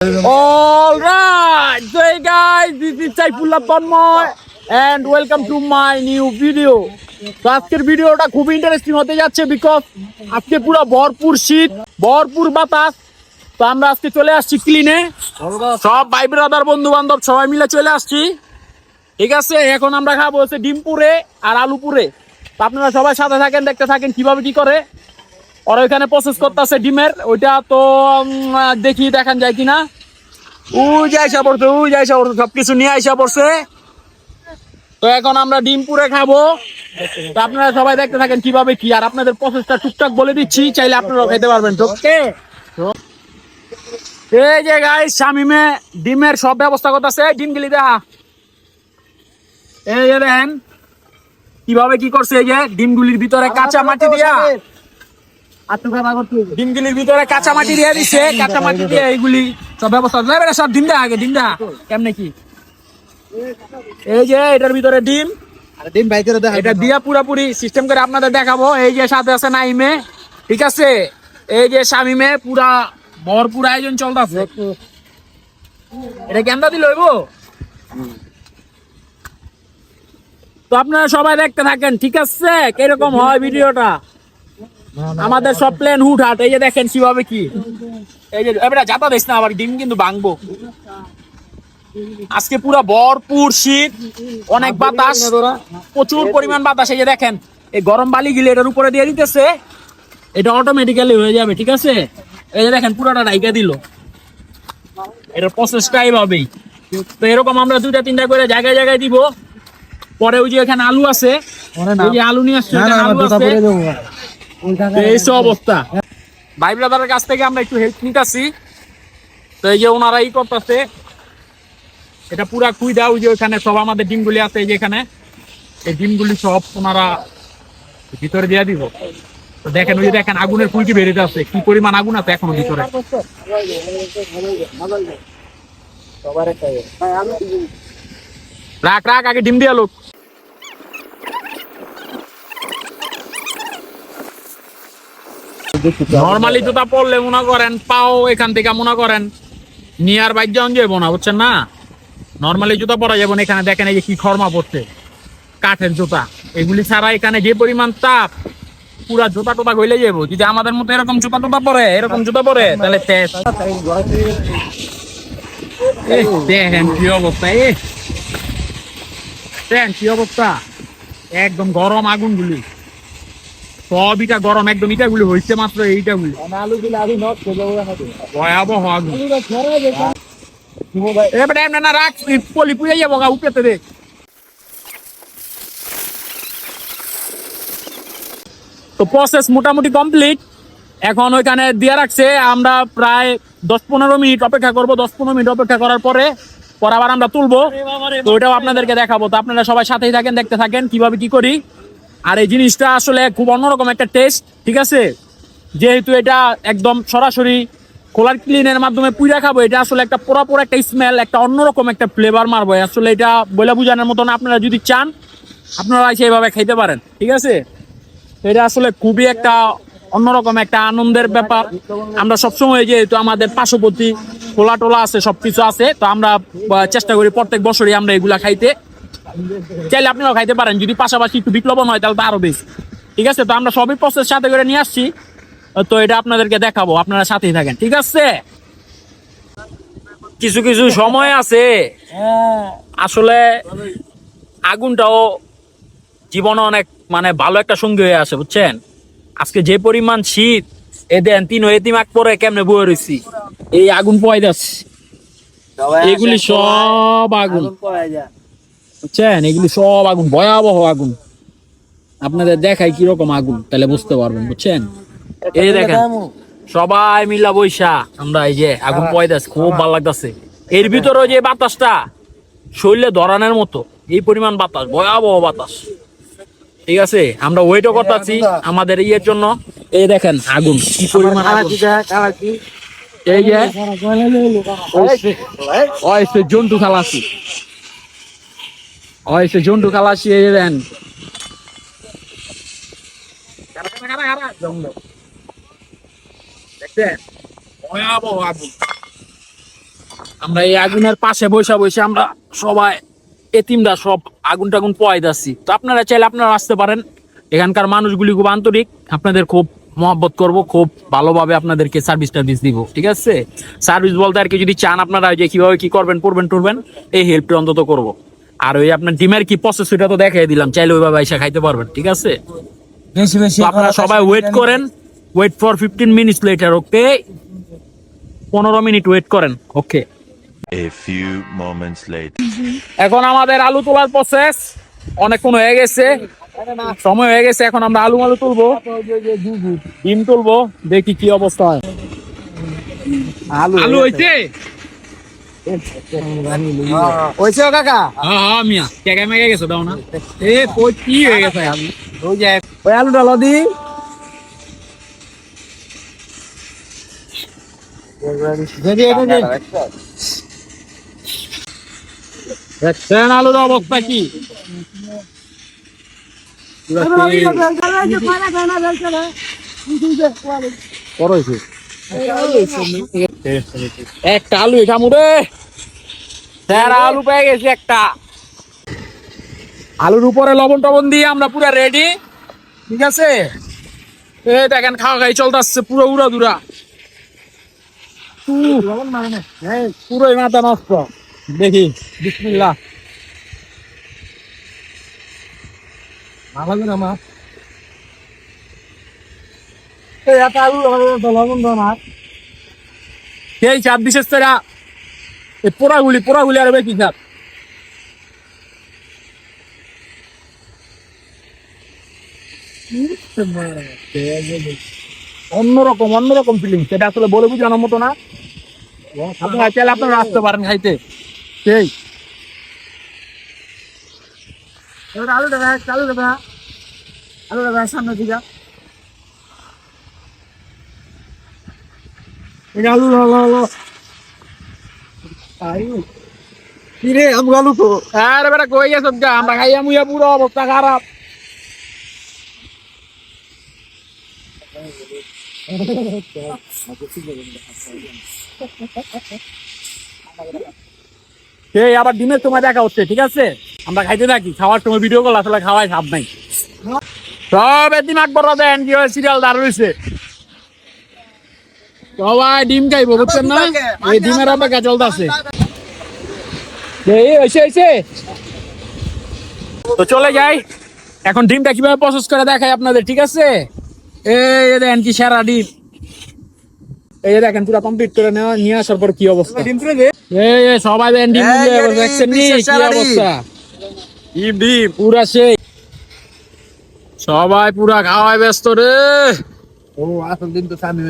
All right, so hey guys, this is Saifullah Tanmoy and welcome to my new video. তো আজকের ভিডিওটা খুব interesting হতে যাচ্ছে বিকজ আজকে পুরো ভরপুর শীত, ভরপুর বাতাস। তো আমরা আজকে চলে আসছি ক্লিনে, সব ভাই ব্রাদার বন্ধু বান্ধব সবাই মিলে চলে আসছি। ঠিক আছে, এখন আমরা খাবো হচ্ছে ডিম পুরে আর আলু পুরে। তো আপনারা সবাই সাথে থাকেন, দেখতে থাকেন কিভাবে কি করে ওরা ওইখানে প্রসেস করতেছে ডিমের। ওইটা তো দেখি দেখান যায় কিনা। আইসা পড়ছে সবকিছু নিয়ে আইসা পড়ছে। তো এখন আমরা ডিম পুরে খাবো। তো আপনারা সবাই দেখতে থাকেন কিভাবে কি, আর আপনাদের প্রসেসটা টুকটাক বলে দিচ্ছি, চাইলে আপনারাও খেতে পারবেন। ওকে, এই যে গাইস শামিমে ডিমের সব ব্যবস্থা করতেছে। ডিম গিলি দেখা, এই যে দেখেন কিভাবে কি করছে। এই যে ডিমগুলির ভিতরে কাঁচা মাটি দিয়া, ডিমগুলির ভিতরে কাঁচা মাটি দিয়ে দিচ্ছে। কাঁচা মাটি দিয়ে এইগুলি সব ব্যবস্থা সব ডিম দেখা আগে ডিম দেখা কেমনে কি। এই যে এটার ভিতরে ডিম এটা দিয়া পুরাপুরি সিস্টেম করে আপনাদের দেখাবো। এই যে সাথে আছে নাইমে, ঠিক আছে, এই যে শামিমে, পুরা ভরপুর আয়োজন চলতেছে। এটা কেমন দিল হইব। তো আপনারা সবাই দেখতে থাকেন, ঠিক আছে, কিরকম হয় ভিডিওটা। আমাদের সব প্ল্যান হুট হাট। এই যে দেখেন কিভাবে কি। এই যে এবারে যাতা দিস না, আবার ডিম কিন্তু ভাঙবো। আজকে পুরো ভরপুর শীত, অনেক বাতাস, প্রচুর পরিমাণ বাতাস। এই যে দেখেন এই গরম বালি গিলে এটার উপরে দিয়ে দিতেছে, এটা অটোমেটিক্যালি হয়ে যাবে। ঠিক আছে, এই যে দেখেন পুরোটা ডাইকা দিল। এটার প্রসেসটা এইভাবেই। তো এরকম আমরা 2-3টা করে জায়গায় জায়গায় দিব। পরে ওই যে এখানে আলু আছে, ওই যে আলু নিয়ে আসছে, আলু আছে। এই অবস্থা ভাই ব্রাদারের কাছ থেকে আমরা একটু হেল্প নিতেছি। তো এই যে ওনারা ই করতেছে, এটা পুরা কুই দাও। যে ওইখানে সব আমাদের ডিমগুলি আছে, এই যে এখানে এই ডিমগুলি সব ওনারা ভিতরে দিয়ে দিব। তো দেখেন ওই যে দেখেন আগুনের ফুলকি বেরিয়ে আছে, কি পরিমাণ আগুন আছে এখনো ভিতরে। রাখ রাখ, আগে ডিম দিয়ে লোক। নর্মালি জুতা পরলে মনে করেন পাও এখান থেকে মনে করেন নিয়ার বাইক যাওয়া যাবো না, বুঝছেন না। নর্মালি জুতা পরা যাবো না। এখানে দেখেন এই যে কি খরমা পড়ছে, কাঠের জুতা। এগুলি ছাড়া এখানে যে পরিমাণ তাপ, পুরা জুতা টোতা গইলে যাবো। যদি আমাদের মতো এরকম জুতা টোতা পরে, এরকম জুতা পরে, তাহলে দেখেন কি অবস্থা। দেখেন কি অবস্থা, একদম গরম আগুন গুলি, সব ইটা গরম একদম। ইটা গুলি হয়েছে মাত্র, এইটা গুলি ভয়াবহ আগুন। এবারে না রাখ, পলি পুড়ে যাবো গা উপরেতে রে। তো প্রসেস মোটামুটি কমপ্লিট। এখন ওইখানে দিয়ে রাখছে, আমরা প্রায় 10-15 মিনিট অপেক্ষা করবো। 10-15 মিনিট অপেক্ষা করার পরে আবার আমরা তুলবো। তো ওইটাও আপনাদেরকে দেখাবো। তো আপনারা সবাই সাথেই থাকেন, দেখতে থাকেন কিভাবে কি করি। আর এই জিনিসটা আসলে খুব অন্যরকম একটা টেস্ট, ঠিক আছে। যেহেতু এটা একদম সরাসরি কোলার ক্লিনের মাধ্যমে পুইরা খাবো, এটা আসলে একটা পুরোপুর একটা স্মেল, একটা অন্যরকম একটা ফ্লেভার মারবো। আসলে এটা বলে বোঝানোর মতো না। আপনারা যদি চান আপনারা সেইভাবে খাইতে পারেন, ঠিক আছে। এটা আসলে খুবই একটা অন্যরকম একটা আনন্দের ব্যাপার। আমরা সবসময় যেহেতু আমাদের পার্শ্ববর্তী খোলা টোলা আছে, সবকিছু আছে, তো আমরা চেষ্টা করি প্রত্যেক বছরই আমরা এগুলা খাইতে। চাইলে আপনারাও খাইতে পারেন, যদি পাশাপাশি একটু বিপ্লবন হয় তাহলে তো আরো বেশি, ঠিক আছে। তো আমরা সবই প্রসেস সাথে করে নিয়ে আসছি, তো এটা আপনাদেরকে দেখাবো, আপনারা সাথেই থাকেন, ঠিক আছে। কিছু কিছু সময় আছে আসলে আগুনটাও জীবনে অনেক মানে ভালো একটা সঙ্গী হয়ে আসে, বুঝছেন। আজকে যে পরিমাণ শীত, এ দেন 3 এতিমাক পরে কেমনে বয়ে রয়েছি, এই আগুন পোয়াই যাচ্ছে। এগুলি সব আগুন, বুঝছেন, এগুলি সব আগুন, ভয়াবহ আগুন। আপনাদের দেখাই কিরকম আগুন, তাহলে বুঝতে পারবেন, বুঝছেন। এই দেখেন সবাই মিলা বৈশা আমরা এই যে আগুন পোয়াইতেছে, খুব ভালো লাগতেছে। এর ভিতরে যে বাতাসটা শরীরে ধরানোর মতো, এই পরিমাণ বাতাস, ভয়াবহ বাতাস, ঠিক আছে। আমরা ওয়েটও করতেছি আমাদের ইয়ের জন্য। এই দেখেন আগুন কি পরিমাণ আগুন। এই যে জন্টু খালাসি, জন্টু খালাসি, এই দেন দেখছেন ভয়াবহ আগুন। আমরা এই আগুনের পাশে বসে বসে আমরা সবাই এতিমরা সব আগুন টাগুন পোয়াই যাচ্ছি। তো আপনারা চাইলে আপনারা আসতে পারেন, এখানকার মানুষগুলি খুব আন্তরিক, আপনাদের খুব মহব্বত করব, খুব ভালোভাবে আপনাদেরকে সার্ভিস টার্ভিস দিব, ঠিক আছে? সার্ভিস বলতে আর কি, যদি চান আপনারা যে কিভাবে কি করবেন টুরবেন এই হেল্পটা অন্তত করব। আর ওই আপনার ডিমের কি প্রসেস সেটা তো দেখাই দিলাম, চাইলে ওইভাবে এসে খাইতে পারবেন, ঠিক আছে? বেশি বেশি তো আপনারা সবাই ওয়েট করেন, wait for 15 minutes later, okay? 15 minute wait করেন, okay? A few moments later. এখন আমাদের আলু তোলার প্রসেস অনেকক্ষণ হয়ে গেছে, সময় হয়ে গেছে। এখন আমরা আলু তুলবো, ডিম তুলবো, দেখি কি অবস্থা হয়। আলু হইছে? হইছে কাকা? হ্যাঁ হ্যাঁ মিয়া, কেগা মেগে গেছে দাও না। এ কই কি হয়ে গেছে আলু? ওই যে ওই আলুটা লদি যদি এটা যে দেখছেন আলুর অবস্থা কি? একটা আলু খামু রে, স্যার আলু পেয়ে গেছি একটা। আলুর উপরে লবণ টবণ দিয়ে আমরা পুরো রেডি, ঠিক আছে? এই দেখেন খাওয়া খাই চলতেছে পুরো উড়া দুরা, পুরোই মাথা নষ্ট। দেখি বিসমিল্লাহ। ভালো করে আমার এই একটা আলু লবণ দাও না সেই চাপ বিশেষ করে এই পোড়াগুলি আর বেশি চাপ। অন্যরকম ফিলিং, সেটা আসলে বলে বুঝানোর মতো না। আপনারা চাইলে আপনারা আসতে পারেন খাইতে। সেই এবার আলুটা সামনে দিকে আলু হলো কি রে আমি আলু তো আরে বেটা কই গেছ গা, আমরা খাইয়া মুইয়া পুরো অবস্থা খারাপ। সেই আবার ডিমের সময় দেখা হচ্ছে, ঠিক আছে? আমরা খাইতে থাকি, খাওয়ার সময় ভিডিও কল, আসলে খাওয়াই সাপ নাই। সব এদিন আকবর দেন কি সিরিয়াল দাঁড় রয়েছে, সবাই ডিম খাইবো, বুঝছেন না? এই ডিমের অপেক্ষা চলতেছে। তো চলে যাই এখন, ডিমটা কিভাবে প্রসেস করে দেখাই আপনাদের, ঠিক আছে? এই দেখেন কি সেরা ডিম, এই দেখেন পুরো কমপ্লিট করে নিয়ে আসার পর কি অবস্থা। এই সবাই দেখেন ডিম দেখছেন নি কি অবস্থা, ডিম পুরা সেই, সবাই পুরা খাওয়ায় ব্যস্ত রে। ও আসল দিন তো সামনে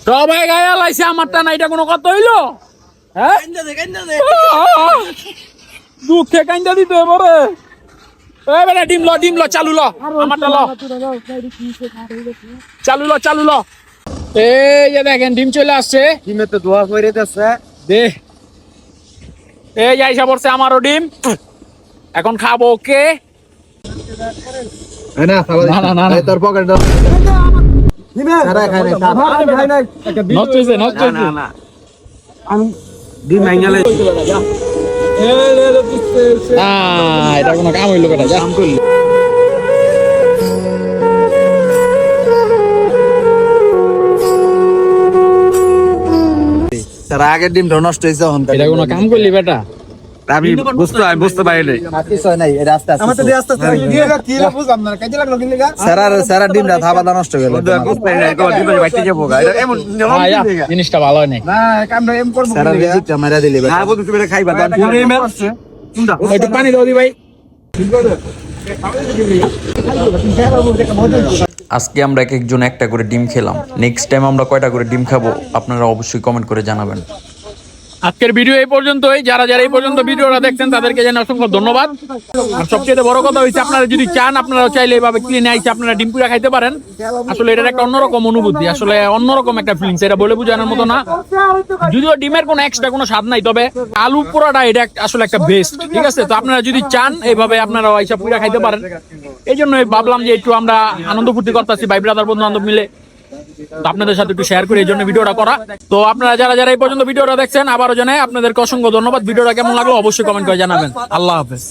সবাই গায়ে লাইছে, আমারটা না, এটা কোনো কথা হইলো? হ্যাঁ দুঃখে কান্দা দিতে এবারে। এই বেটা ডিম ল চালু ল, আমারটা ল চালু ল। এই যে দেখেন ডিম চলে আসছে, ডিমে তো দোয়া করে দিচ্ছে দে এই যাইসা পড়ছে আমারও ডিম, এখন খাবো, ওকে? না না তোর পকেট দাও ডিমে খাই নাই নষ্ট হইছে আমি ডিম ভাঙালে এটা কোনো কাম হইলো বেটা, কাম করলি। তার আগের ডিমটা নষ্ট হয়েছে এটা কোনো কাম করলি বেটা? আমি বুঝতে পারি নাই সারা ডিমটা থাবাদা নষ্ট গেল জিনিসটা ভালো হয় নাই, একটু পানি দাও দি ভাই। আজকে আমরা এক একজন একটা করে ডিম খেলাম। নেক্সট টাইম আমরা কয়টা করে ডিম খাবো আপনারা অবশ্যই কমেন্ট করে জানাবেন। আজকের ভিডিও এই পর্যন্তই। যারা এই পর্যন্ত ভিডিওটা দেখছেন তাদেরকে জানাই অসংখ্য ধন্যবাদ। আর সবচেয়ে বড় কথা হচ্ছে, আপনারা যদি চান আপনারা চাইলে এভাবে কিনে আইসে আপনারা ডিম পুরা খাইতে পারেন। আসলে এটার একটা অন্যরকম অনুভূতি, আসলে অন্যরকম একটা ফিলিংস, এটা বলে বোঝানোর মতো না। যদিও ডিমের কোনো এক্সট্রা কোনো স্বাদ নাই, তবে আলু পোড়াটা এটা আসলে একটা বেস্ট, ঠিক আছে? তো আপনারা যদি চান এইভাবে আপনারা আইসা পুরা খাইতে পারেন। এই জন্য ভাবলাম যে একটু আমরা আনন্দ ফুর্তি করতেছি ভাই ব্রাদার বন্ধু বান্ধব মিলে। তো আপনাদের সাথে একটু শেয়ার করি এই জন্য ভিডিওটা করা। তো আপনারা যারা যারা এই পর্যন্ত ভিডিওটা দেখছেন আবারও জানাই আপনাদেরকে অসংখ্য ধন্যবাদ। ভিডিওটা কেমন লাগলো অবশ্যই কমেন্ট করে জানাবেন। আল্লাহ হাফেজ।